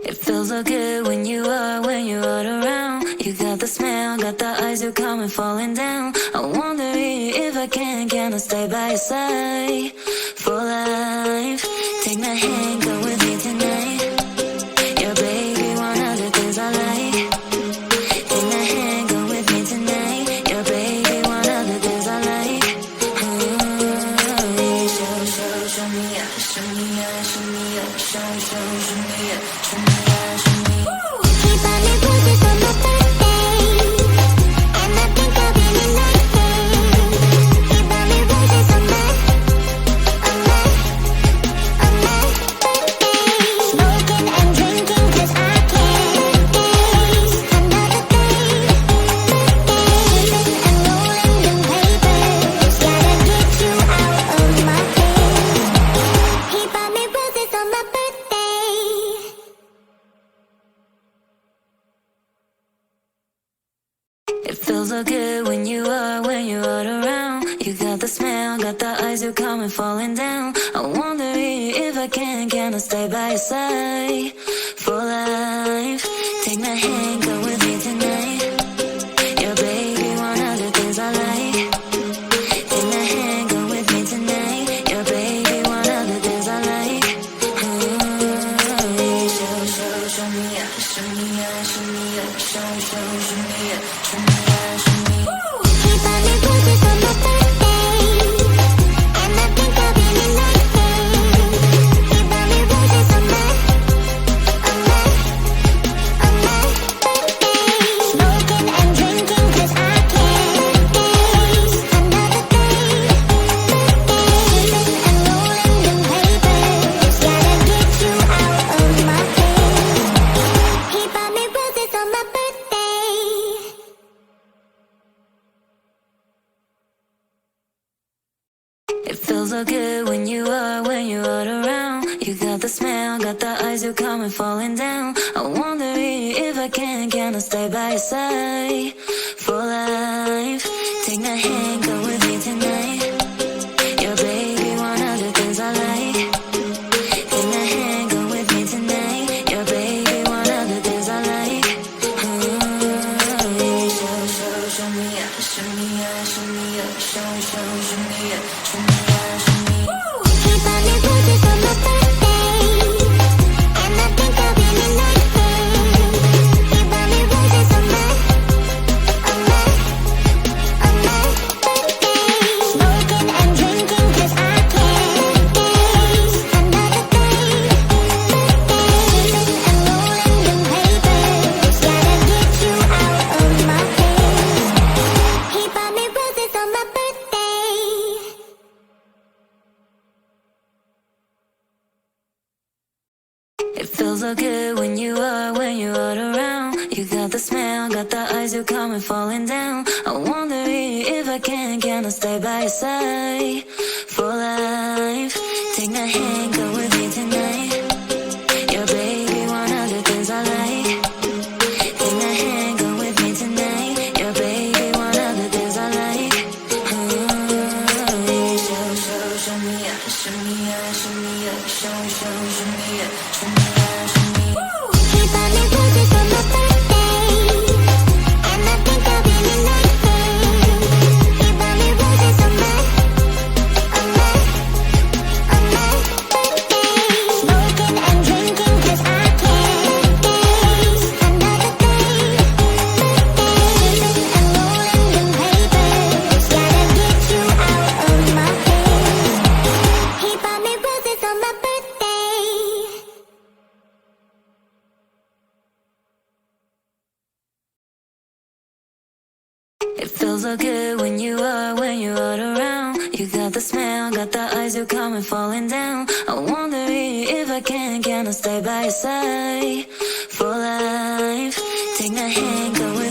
It feels so good when you're around. You got the smell, got the eyes, you're coming falling down. I wonder if I can I stay by your side for life? Take my hand, go with me tonight. Yeah, baby, one of the things I like. Take my hand, go with me tonight. Yeah, baby, one of the things I like. Show me up, show me up, show me up, show me up, show me up, show me up. He bought me roses on my birthday, and I think I'll be in nothing. He bought me roses on my birthday. Smoking and drinking 'cause I can't face another day. Dancing and rolling in papers, gotta get you out of my head. He bought me roses on my birthday. It feels so good when you're around. You got the smell, got the eyes, you're coming falling down. I wonder if I can I stay by your side for life? Take my hand, go with me tonight. Yeah, baby, one of the things I like. Take my hand, go with me tonight. Yeah, baby, one of the things I like. Show me up, show me up, show me up, show me up, show me up, show me up. He bought me roses on my birthday, and I think I'll be in nothing. He bought me roses on my birthday. Smoking and drinking 'cause I can't face another day. Dancing and rolling in papers, gotta get you out of my head. He bought me roses on my birthday. It feels so good when you're around. You got the smell, got the eyes, you're coming falling down. I wonder if I can I stay by your side for life? Take my hand, go with me tonight. Yeah, baby, one of the things I like. Take my hand, go with me tonight. Yeah, baby, one of the things I like. Show me up, show me up, show me up, show me up, show me up, show me up. He bought me roses on my birthday, and I think I'll be in nothing. He bought me roses on my birthday. Smoking and drinking 'cause I can't face another day. Dancing and rolling in papers, gotta get you out of my head. He bought me roses on my birthday. It feels so good when you're around. You got the smell, got the eyes, you're coming falling down. I wonder if I can I stay by your side for life? Take my hand, go with me tonight. Yeah, baby, one of the things I like. Take my hand, go with me tonight. Yeah, baby, one of the things I like. Show me up, show me up, show me up, show me up, show me up, show me up. He bought me roses on my birthday, and I think I'll be in nothing. He bought me roses on my birthday. Smoking and drinking 'cause I can't face another day. Dancing and rolling in papers, gotta get you out of my head. He bought me roses on my birthday. It feels so good when you're around. You got the smell, got the eyes, you're coming falling down. I wonder if I can I stay by your side for life? Take my hand, go with